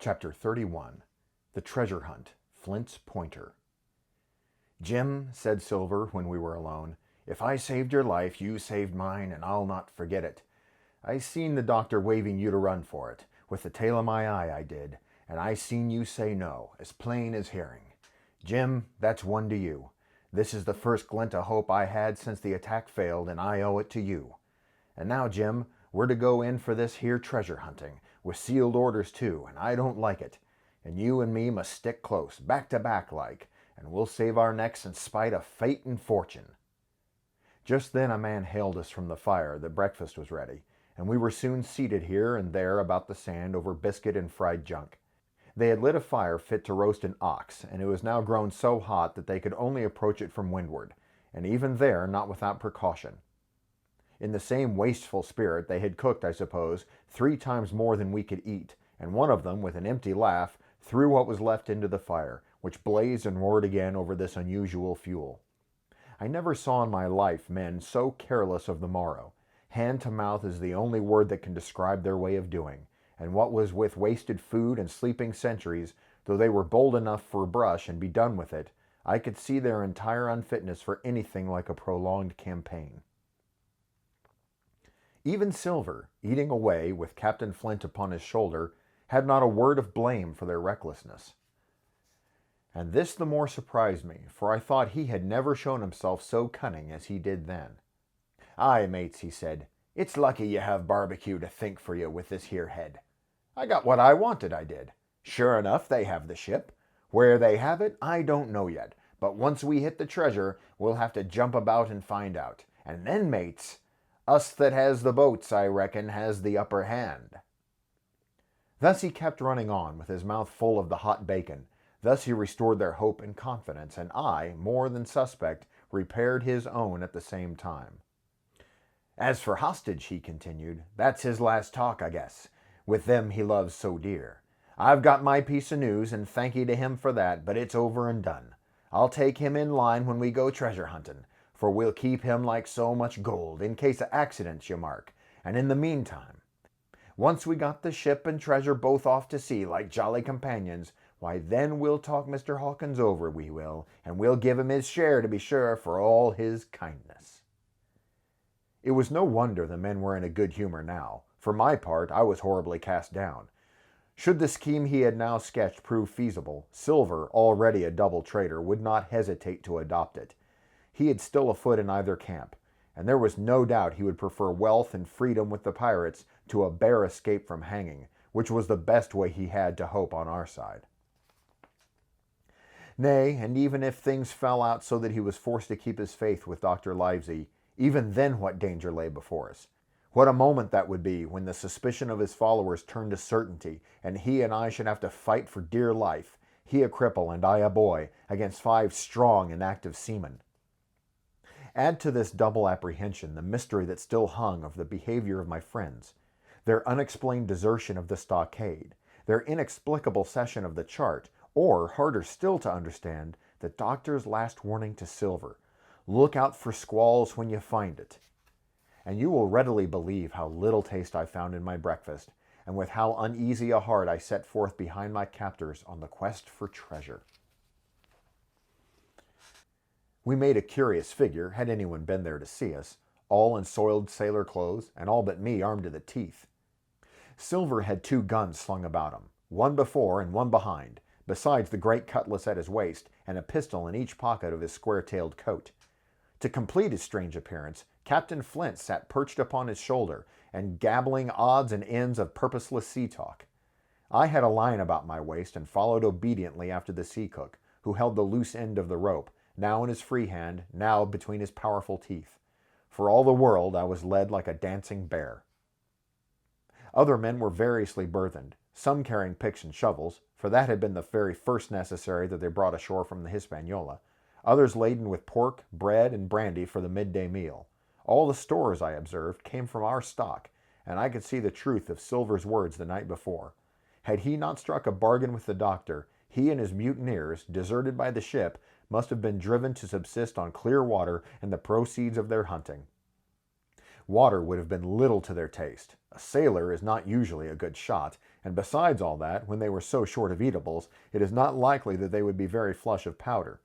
Chapter 31. The Treasure Hunt, Flint's Pointer. "Jim," said Silver when we were alone, "if I saved your life, you saved mine, and I'll not forget it. I seen the doctor waving you to run for it. With the tail of my eye I did, and I seen you say no, as plain as hearing. Jim, that's one to you. This is the first glint of hope I had since the attack failed, and I owe it to you. And now, Jim, we're to go in for this here treasure hunting, with sealed orders too, and I don't like it. And you and me must stick close, back to back like, and we'll save our necks in spite of fate and fortune." Just then a man hailed us from the fire that breakfast was ready, and we were soon seated here and there about the sand over biscuit and fried junk. They had lit a fire fit to roast an ox, and it was now grown so hot that they could only approach it from windward, and even there not without precaution. In the same wasteful spirit, they had cooked, I suppose, 3 times more than we could eat, and one of them, with an empty laugh, threw what was left into the fire, which blazed and roared again over this unusual fuel. I never saw in my life men so careless of the morrow. Hand to mouth is the only word that can describe their way of doing, and what was with wasted food and sleeping sentries, though they were bold enough for a brush and be done with it, I could see their entire unfitness for anything like a prolonged campaign. Even Silver, eating away with Captain Flint upon his shoulder, had not a word of blame for their recklessness. And this the more surprised me, for I thought he had never shown himself so cunning as he did then. "Aye, mates," he said, "it's lucky you have barbecue to think for you with this here head. I got what I wanted, I did. Sure enough, they have the ship. Where they have it, I don't know yet, but once we hit the treasure, we'll have to jump about and find out. And then, mates, us that has the boats, I reckon, has the upper hand." Thus he kept running on, with his mouth full of the hot bacon. Thus he restored their hope and confidence, and I, more than suspect, repaired his own at the same time. "As for hostage," he continued, "that's his last talk, I guess, with them he loves so dear. I've got my piece of news, and thankee to him for that, but it's over and done. I'll take him in line when we go treasure hunting, for we'll keep him like so much gold, in case of accidents, you mark, and in the meantime, once we got the ship and treasure both off to sea like jolly companions, why then we'll talk Mr. Hawkins over, we will, and we'll give him his share, to be sure, for all his kindness." It was no wonder the men were in a good humor now. For my part, I was horribly cast down. Should the scheme he had now sketched prove feasible, Silver, already a double traitor, would not hesitate to adopt it. He had still a foot in either camp, and there was no doubt he would prefer wealth and freedom with the pirates to a bare escape from hanging, which was the best way he had to hope on our side. Nay, and even if things fell out so that he was forced to keep his faith with Dr. Livesey, even then what danger lay before us? What a moment that would be when the suspicion of his followers turned to certainty, and he and I should have to fight for dear life, he a cripple and I a boy, against 5 strong and active seamen. Add to this double apprehension the mystery that still hung of the behavior of my friends, their unexplained desertion of the stockade, their inexplicable cession of the chart, or, harder still to understand, the doctor's last warning to Silver, "Look out for squalls when you find it." And you will readily believe how little taste I found in my breakfast, and with how uneasy a heart I set forth behind my captors on the quest for treasure. We made a curious figure, had anyone been there to see us, all in soiled sailor clothes, and all but me armed to the teeth. Silver had 2 guns slung about him, one before and one behind, besides the great cutlass at his waist, and a pistol in each pocket of his square-tailed coat. To complete his strange appearance, Captain Flint sat perched upon his shoulder, and gabbling odds and ends of purposeless sea talk. I had a line about my waist, and followed obediently after the sea cook, who held the loose end of the rope, now in his free hand, now between his powerful teeth. For all the world, I was led like a dancing bear. Other men were variously burthened, some carrying picks and shovels, for that had been the very first necessary that they brought ashore from the Hispaniola, others laden with pork, bread, and brandy for the midday meal. All the stores, I observed, came from our stock, and I could see the truth of Silver's words the night before. Had he not struck a bargain with the doctor, he and his mutineers, deserted by the ship, must have been driven to subsist on clear water and the proceeds of their hunting. Water would have been little to their taste. A sailor is not usually a good shot, and besides all that, when they were so short of eatables, it is not likely that they would be very flush of powder.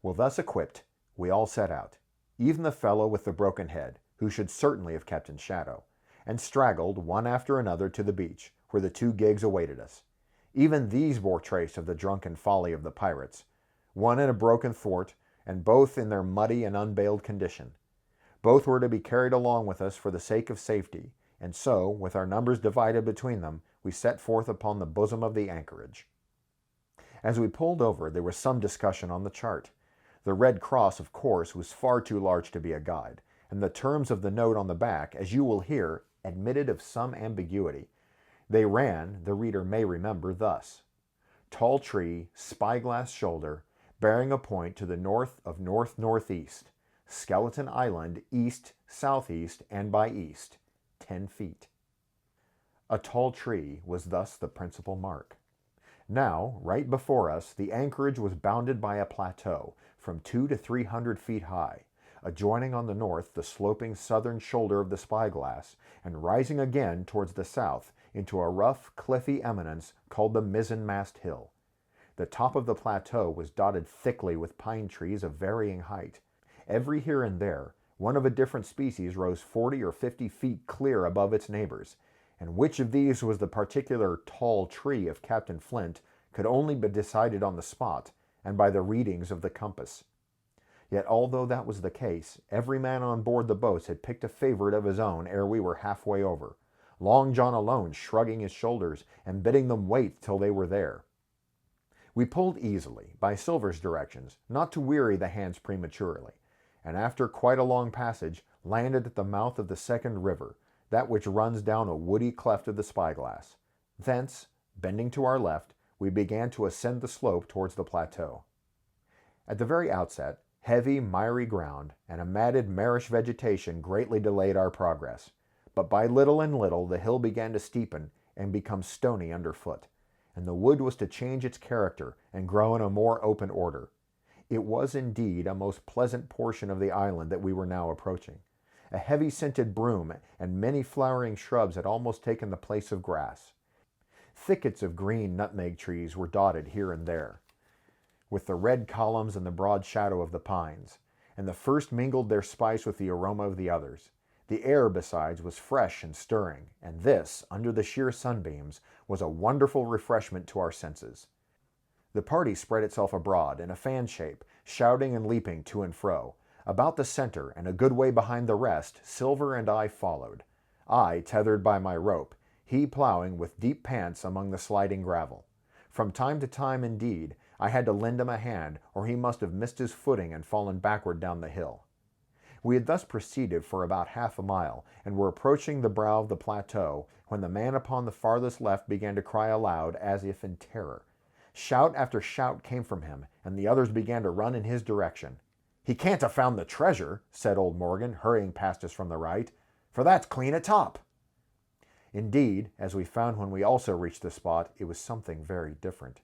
Well, thus equipped, we all set out, even the fellow with the broken head, who should certainly have kept in shadow, and straggled one after another to the beach, where the 2 gigs awaited us. Even these bore trace of the drunken folly of the pirates, one in a broken thwart, and both in their muddy and unbaled condition. Both were to be carried along with us for the sake of safety, and so, with our numbers divided between them, we set forth upon the bosom of the anchorage. As we pulled over, there was some discussion on the chart. The Red Cross, of course, was far too large to be a guide, and the terms of the note on the back, as you will hear, admitted of some ambiguity. They ran, the reader may remember, thus: tall tree, spyglass shoulder, bearing a point to the north of north-northeast, Skeleton Island east, southeast, and by east, 10 feet. A tall tree was thus the principal mark. Now, right before us, the anchorage was bounded by a plateau, from 200 to 300 feet high, adjoining on the north the sloping southern shoulder of the spyglass, and rising again towards the south into a rough, cliffy eminence called the mizzenmast hill. The top of the plateau was dotted thickly with pine trees of varying height. Every here and there, one of a different species rose 40 or 50 feet clear above its neighbors, and which of these was the particular tall tree of Captain Flint could only be decided on the spot, and by the readings of the compass. Yet although that was the case, every man on board the boats had picked a favorite of his own ere we were halfway over, Long John alone shrugging his shoulders and bidding them wait till they were there. We pulled easily, by Silver's directions, not to weary the hands prematurely, and after quite a long passage, landed at the mouth of the second river, that which runs down a woody cleft of the spyglass. Thence, bending to our left, we began to ascend the slope towards the plateau. At the very outset, heavy, miry ground and a matted, marish vegetation greatly delayed our progress, but by little and little the hill began to steepen and become stony underfoot, and the wood was to change its character and grow in a more open order. It was indeed a most pleasant portion of the island that we were now approaching. A heavy scented broom and many flowering shrubs had almost taken the place of grass. Thickets of green nutmeg trees were dotted here and there, with the red columns and the broad shadow of the pines, and the first mingled their spice with the aroma of the others. The air, besides, was fresh and stirring, and this, under the sheer sunbeams, was a wonderful refreshment to our senses. The party spread itself abroad in a fan shape, shouting and leaping to and fro. About the center, and a good way behind the rest, Silver and I followed. I tethered by my rope, he plowing with deep pants among the sliding gravel. From time to time, indeed, I had to lend him a hand, or he must have missed his footing and fallen backward down the hill. We had thus proceeded for about half a mile, and were approaching the brow of the plateau, when the man upon the farthest left began to cry aloud, as if in terror. Shout after shout came from him, and the others began to run in his direction. "He can't have found the treasure," said old Morgan, hurrying past us from the right, "for that's clean atop." Indeed, as we found when we also reached the spot, it was something very different.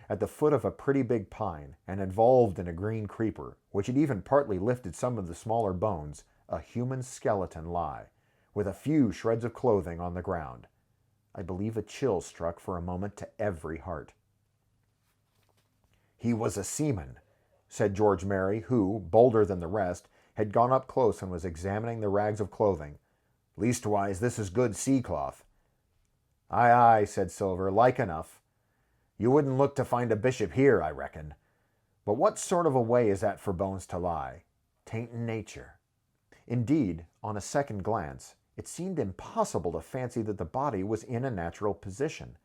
At the foot of a pretty big pine, and involved in a green creeper, which had even partly lifted some of the smaller bones, a human skeleton lay, with a few shreds of clothing on the ground. I believe a chill struck for a moment to every heart. "He was a seaman," said George Merry, who, bolder than the rest, had gone up close and was examining the rags of clothing. "Leastwise, this is good sea-cloth." "Aye, aye," said Silver, "like enough. You wouldn't look to find a bishop here, I reckon. But what sort of a way is that for bones to lie? 'Tain't in nature." Indeed, on a second glance, it seemed impossible to fancy that the body was in a natural position.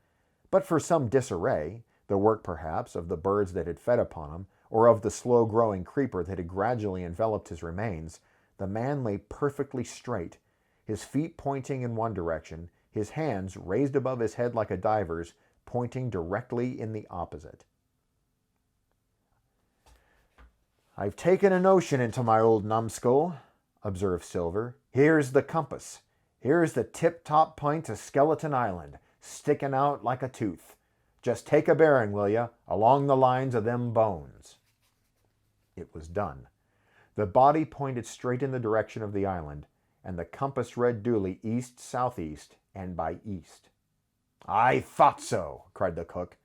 But for some disarray, the work perhaps of the birds that had fed upon him, or of the slow-growing creeper that had gradually enveloped his remains, the man lay perfectly straight, his feet pointing in one direction, his hands, raised above his head like a diver's, pointing directly in the opposite. "I've taken a notion into my old numbskull," observed Silver. "Here's the compass. Here's the tip-top point of Skeleton Island, sticking out like a tooth. Just take a bearing, will you, along the lines of them bones." It was done. The body pointed straight in the direction of the island, and the compass read duly east-southeast and by east. I thought so, cried the cook.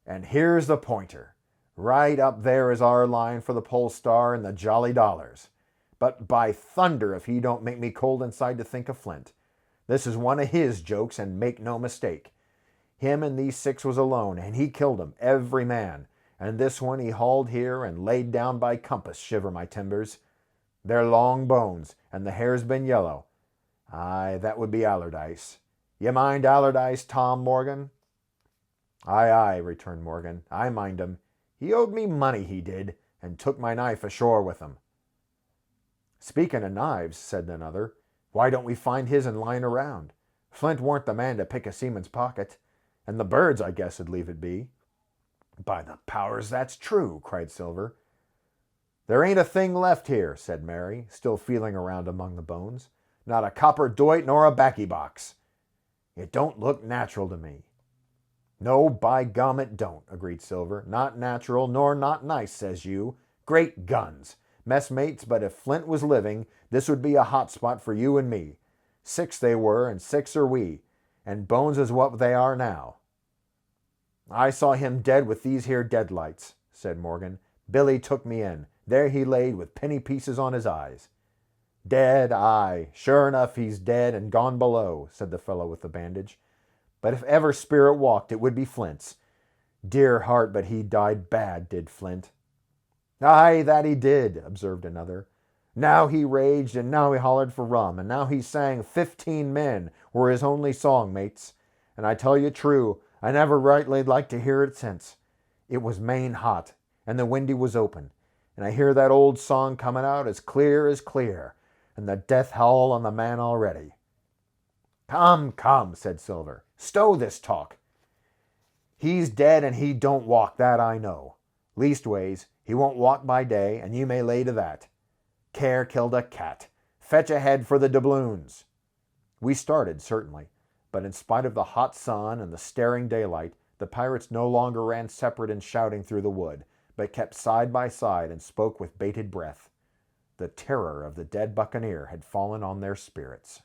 And here's the pointer. Right up there is our line for the Pole Star and the Jolly Dollars. But by thunder if he don't make me cold inside to think of Flint. This is one of his jokes, and make no mistake. Him and these 6 was alone, and he killed 'em, every man. And this one he hauled here and laid down by compass, shiver my timbers. They're long bones, and the hair's been yellow. Aye, that would be Allardyce. Ye mind Allardyce, Tom Morgan? Aye, aye, returned Morgan. I mind him. He owed me money, he did, and took my knife ashore with him. Speaking of knives, said another, why don't we find his and line around? Flint weren't the man to pick a seaman's pocket, and the birds, I guess, would leave it be. By the powers, that's true, cried Silver. There ain't a thing left here, said Mary, still feeling around among the bones. Not a copper doit nor a baccy box. It don't look natural to me. No, by gum, it don't, agreed Silver. Not natural, nor not nice, says you. Great guns! Messmates, but if Flint was living, this would be a hot spot for you and me. 6 they were, and 6 are we, and bones is what they are now. I saw him dead with these here deadlights, said Morgan. Billy took me in. There he laid with penny pieces on his eyes. Dead, aye, sure enough he's dead and gone below, said the fellow with the bandage. But if ever spirit walked, it would be Flint's. Dear heart, but he died bad, did Flint. Aye, that he did, observed another. Now he raged, and now he hollered for rum, and now he sang 15 men were his only song, mates. And I tell you true, I never rightly liked to hear it since. It was main hot, and the windy was open, and I hear that old song coming out as clear, and the death howl on the man already. Come, come, said Silver. Stow this talk. He's dead and he don't walk, that I know. Leastways, he won't walk by day, and you may lay to that. Care killed a cat. Fetch ahead for the doubloons. We started, certainly, but in spite of the hot sun and the staring daylight, the pirates no longer ran separate and shouting through the wood, but kept side by side and spoke with bated breath. The terror of the dead buccaneer had fallen on their spirits.